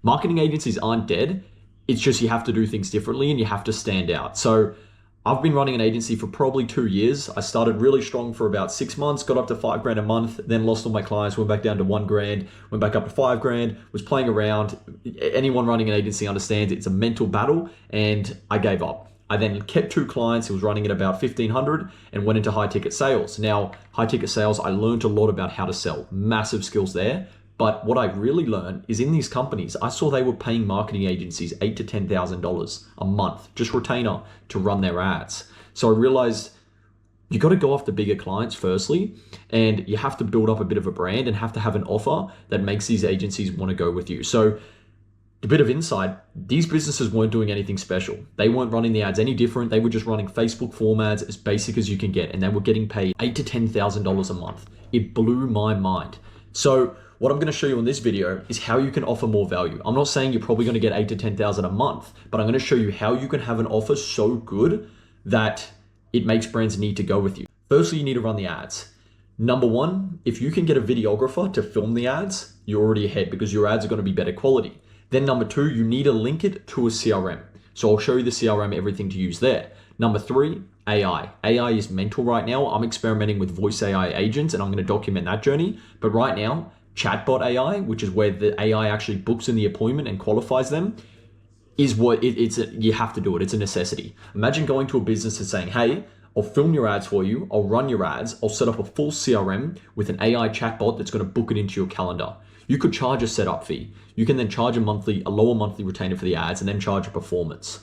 Marketing agencies aren't dead. It's just you have to do things differently and you have to stand out. So I've been running an agency for probably 2 years. I started really strong for about 6 months, got up to 5 grand a month, then lost all my clients, went back down to 1 grand, went back up to 5 grand, was playing around. Anyone running an agency understands it's a mental battle, and I gave up. I then kept 2 clients. It was running at about 1,500 and went into high ticket sales. Now, high ticket sales, I learned a lot about how to sell, massive skills there. But what I really learned is in these companies, I saw they were paying marketing agencies $8,000 to $10,000 a month, just retainer, to run their ads. So I realized you got to go after bigger clients firstly, and you have to build up a bit of a brand and have to have an offer that makes these agencies want to go with you. So a bit of insight, these businesses weren't doing anything special. They weren't running the ads any different. They were just running Facebook form ads as basic as you can get, and they were getting paid $8,000 to $10,000 a month. It blew my mind. So what I'm going to show you in this video is how you can offer more value. I'm not saying you're probably going to get $8,000 to $10,000 a month, but I'm going to show you how you can have an offer so good that it makes brands need to go with you. Firstly, you need to run the ads. Number one, if you can get a videographer to film the ads, you're already ahead because your ads are going to be better quality. Then number two, you need to link it to a CRM. So I'll show you the CRM, everything to use there. Number three, AI. AI is mental right now. I'm experimenting with voice AI agents and I'm going to document that journey. But right now, chatbot AI, which is where the AI actually books in the appointment and qualifies them, is what you have to do it. It's a necessity. Imagine going to a business and saying, hey, I'll film your ads for you. I'll run your ads. I'll set up a full CRM with an AI chatbot that's going to book it into your calendar. You could charge a setup fee. You can then charge a lower monthly retainer for the ads and then charge a performance.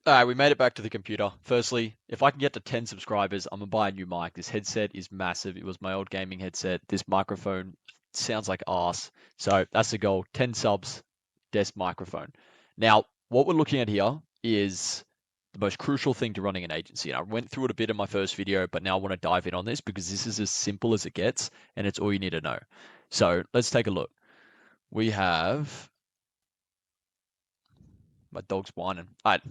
All right, we made it back to the computer. Firstly, if I can get to 10 subscribers, I'm gonna buy a new mic. This headset is massive. It was my old gaming headset. This microphone sounds like arse. So that's the goal. 10 subs, desk microphone. Now, what we're looking at here is the most crucial thing to running an agency. And I went through it a bit in my first video, but now I want to dive in on this because this is as simple as it gets and it's all you need to know. So let's take a look. We have my dog's whining. All right.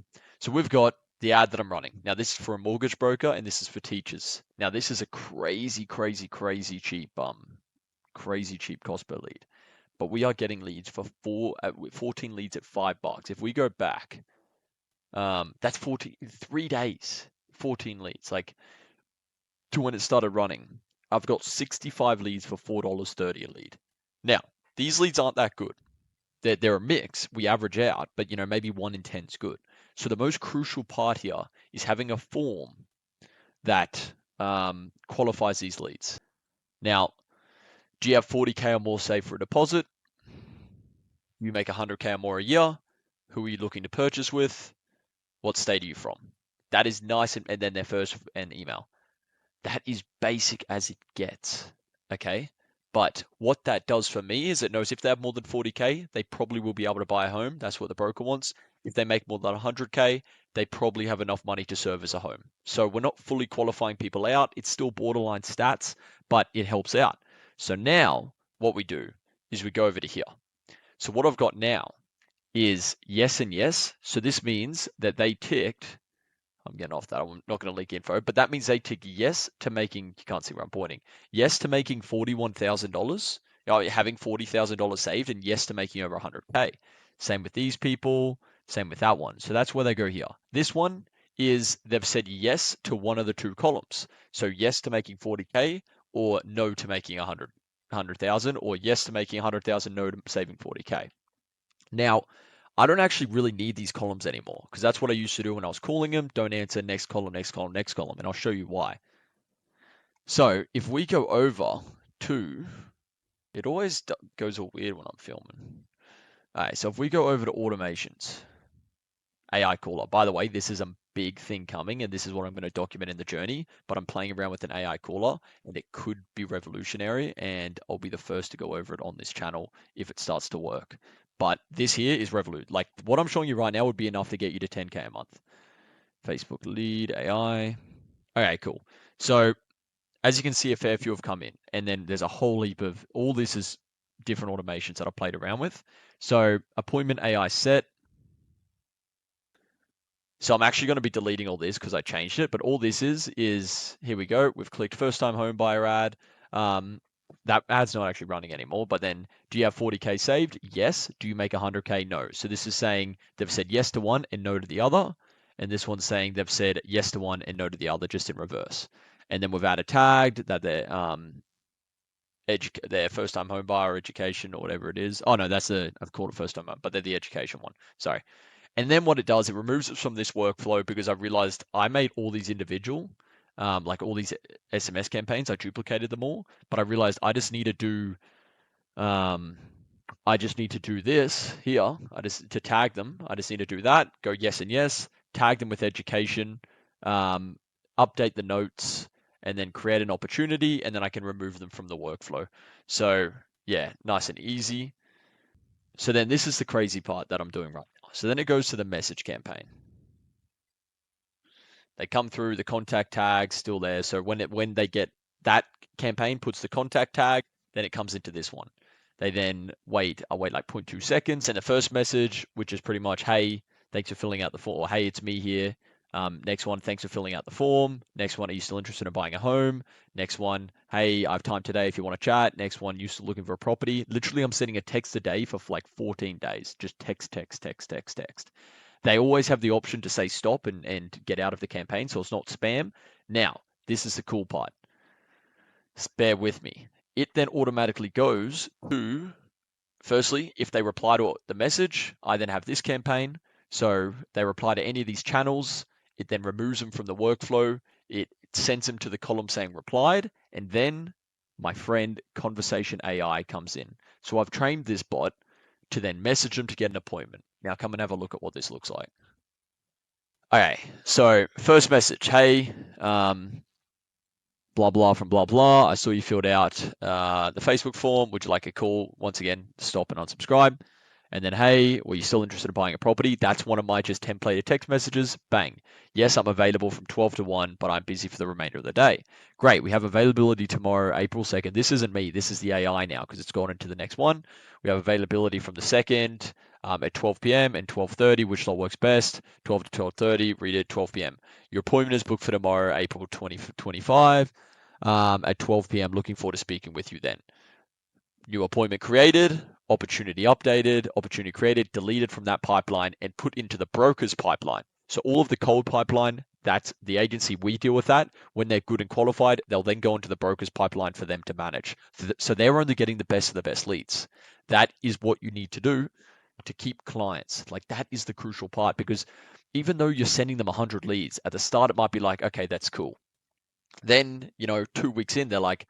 So we've got the ad that I'm running. Now this is for a mortgage broker and this is for teachers. Now this is a crazy cheap crazy cheap cost per lead. But we are getting leads for 14 leads at $5. If we go back, that's 3 days, 14 leads. Like to when it started running, I've got 65 leads for $4.30 a lead. Now, these leads aren't that good. They're a mix. We average out, but maybe 1 in 10 is good. So the most crucial part here is having a form that qualifies these leads. Now, do you have 40K or more saved for a deposit? You make 100K or more a year. Who are you looking to purchase with? What state are you from? That is nice, and then their first and email. That is basic as it gets, okay? But what that does for me is it knows if they have more than 40K, they probably will be able to buy a home. That's what the broker wants. If they make more than 100K, they probably have enough money to serve as a home. So we're not fully qualifying people out. It's still borderline stats, but it helps out. So now what we do is we go over to here. So what I've got now is yes and yes. So this means that they ticked, I'm getting off that, I'm not going to leak info, but that means they tick yes to making, you can't see where I'm pointing, yes to making $41,000, having $40,000 saved, and yes to making over 100K. Same with these people, same with that one. So that's where they go here. This one is they've said yes to one of the 2 columns. So yes to making 40K or no to making 100,000, or yes to making 100,000, no to saving 40K. Now, I don't actually really need these columns anymore because that's what I used to do when I was calling them. Don't answer, next column, next column, next column, and I'll show you why. So if we go over to, it always goes all weird when I'm filming. All right, so if we go over to automations, AI caller. By the way, this is a big thing coming, and this is what I'm going to document in the journey, but I'm playing around with an AI caller, and it could be revolutionary, and I'll be the first to go over it on this channel if it starts to work. But this here is Revolut. Like what I'm showing you right now would be enough to get you to 10K a month. Facebook lead, AI. Okay, cool. So as you can see, a fair few have come in, and then there's a whole heap of, all this is different automations that I played around with. So appointment AI set. So I'm actually going to be deleting all this because I changed it, but all this is here we go. We've clicked first time home buyer ad. that ad's not actually running anymore. But then, do you have 40K saved? Yes. Do you make 100K? No. So this is saying they've said yes to one and no to the other. And this one's saying they've said yes to one and no to the other, just in reverse. And then we've added tagged that they're their first time home buyer education or whatever it is. Oh no, I've called it first time home, but they're the education one. Sorry. And then what it does, it removes it from this workflow because I realized I made all these individual, like all these SMS campaigns, I duplicated them all, but I realized um, I just need to do this here. To tag them. I just need to do that. Go yes and yes. Tag them with education. Um, Update the notes, and then create an opportunity, and then I can remove them from the workflow. So yeah, nice and easy. So then this is the crazy part that I'm doing right now. So then it goes to the message campaign. They come through, the contact tag still there. So when they get that campaign puts the contact tag, then it comes into this one. They then wait. I wait like 0.2 seconds. Send the first message, which is pretty much, hey, thanks for filling out the form, or hey, it's me here. Next one, thanks for filling out the form. Next one, are you still interested in buying a home? Next one, hey, I have time today if you want to chat. Next one, you still looking for a property? Literally, I'm sending a text a day for like 14 days. Just text, text, text, text, text. They always have the option to say stop and get out of the campaign, so it's not spam. Now, this is the cool part. Bear with me. It then automatically goes to, firstly, if they reply to the message, I then have this campaign. So they reply to any of these channels, it then removes them from the workflow. It sends them to the column saying replied, and then my friend Conversation AI comes in. So I've trained this bot to then message them to get an appointment. Now come and have a look at what this looks like. Okay, so first message, hey, blah blah from blah blah. I saw you filled out the Facebook form. Would you like a call? Once again, stop and unsubscribe. And then, hey, were you still interested in buying a property? That's one of my just templated text messages. Bang. Yes, I'm available from 12 to 1, but I'm busy for the remainder of the day. Great. We have availability tomorrow, April 2nd. This isn't me. This is the AI now because it's gone into the next one. We have availability from the 2nd at 12 p.m. and 12:30, which slot works best. 12 to 12:30, read it 12 p.m. Your appointment is booked for tomorrow, April 2025 at 12 p.m. Looking forward to speaking with you then. New appointment created, opportunity updated, opportunity created, deleted from that pipeline and put into the broker's pipeline. So all of the cold pipeline, that's the agency we deal with that. When they're good and qualified, they'll then go into the broker's pipeline for them to manage. So they're only getting the best of the best leads. That is what you need to do to keep clients. Like that is the crucial part because even though you're sending them 100 leads, at the start it might be like, okay, that's cool. Then, 2 weeks in, they're like,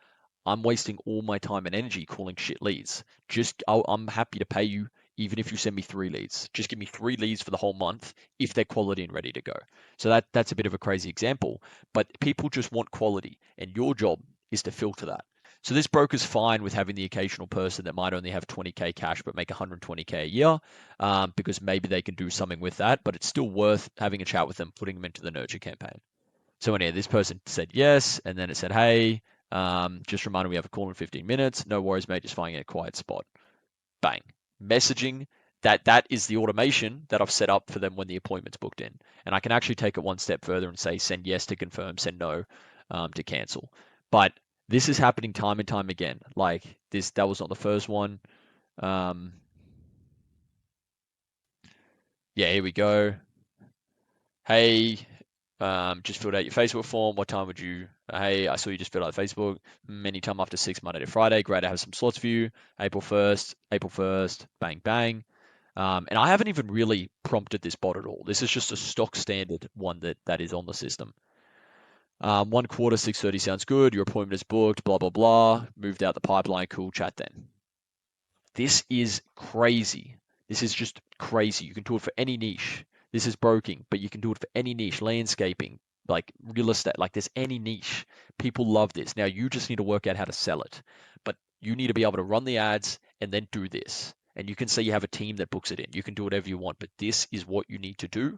I'm wasting all my time and energy calling shit leads. I'm happy to pay you even if you send me 3 leads. Just give me 3 leads for the whole month if they're quality and ready to go. So that's a bit of a crazy example, but people just want quality, and your job is to filter that. So this broker's fine with having the occasional person that might only have 20K cash but make 120K a year, because maybe they can do something with that, but it's still worth having a chat with them, putting them into the nurture campaign. So anyway, this person said yes, and then it said, hey, just a reminder we have a call in 15 minutes. No worries, mate, just finding a quiet spot. Bang. Messaging, that is the automation that I've set up for them when the appointment's booked in. And I can actually take it one step further and say send yes to confirm, send no to cancel. But this is happening time and time again. Like that was not the first one. Yeah, here we go. Hey, just filled out your Facebook form. What time would you? Hey, I saw you just filled out Facebook. Anytime after 6, Monday to Friday. Great, I have some slots for you. April 1st, bang, bang. And I haven't even really prompted this bot at all. This is just a stock standard one that is on the system. 1 quarter, 6:30 sounds good. Your appointment is booked, blah, blah, blah. Moved out the pipeline. Cool, chat then. This is crazy. This is just crazy. You can do it for any niche. This is broking, but you can do it for any niche, landscaping, like real estate, like there's any niche. People love this. Now you just need to work out how to sell it, but you need to be able to run the ads and then do this. And you can say you have a team that books it in. You can do whatever you want, but this is what you need to do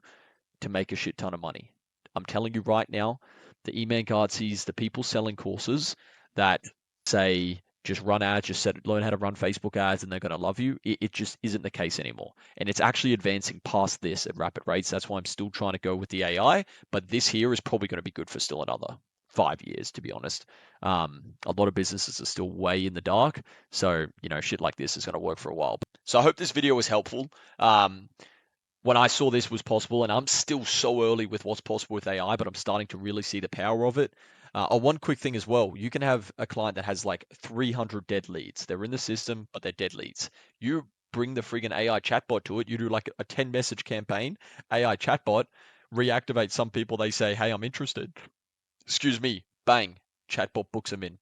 to make a shit ton of money. I'm telling you right now, the E-Man card sees the people selling courses that say just run ads, learn how to run Facebook ads and they're going to love you. It just isn't the case anymore. And it's actually advancing past this at rapid rates. That's why I'm still trying to go with the AI, but this here is probably going to be good for still another 5 years, to be honest. A lot of businesses are still way in the dark, so shit like this is going to work for a while. So I hope this video was helpful. When I saw this was possible, and I'm still so early with what's possible with AI, but I'm starting to really see the power of it. One quick thing as well, you can have a client that has like 300 dead leads. They're in the system, but they're dead leads. You bring the friggin' AI chatbot to it, you do like a 10 message campaign, AI chatbot, reactivate some people, they say, hey, I'm interested. Excuse me, bang, chatbot books them in.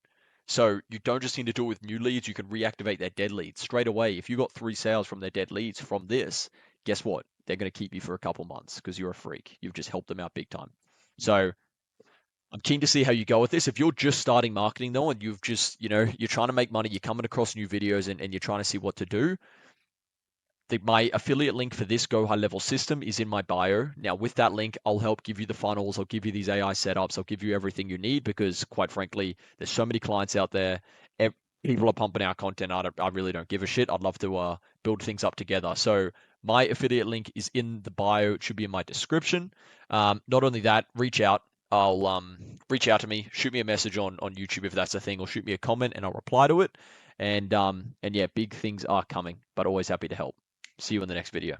So you don't just need to do it with new leads, you can reactivate their dead leads straight away. If you got 3 sales from their dead leads from this, guess what? They're going to keep you for a couple months because you're a freak. You've just helped them out big time. So I'm keen to see how you go with this. If you're just starting marketing though, and you've just, you're trying to make money, you're coming across new videos and you're trying to see what to do, my affiliate link for this Go High Level system is in my bio. Now, with that link, I'll help give you the funnels. I'll give you these AI setups. I'll give you everything you need because, quite frankly, there's so many clients out there. People are pumping out content. I really don't give a shit. I'd love to build things up together. So my affiliate link is in the bio. It should be in my description. Not only that, reach out. I'll reach out to me, shoot me a message on YouTube if that's a thing, or shoot me a comment and I'll reply to it. And yeah, big things are coming, but always happy to help. See you in the next video.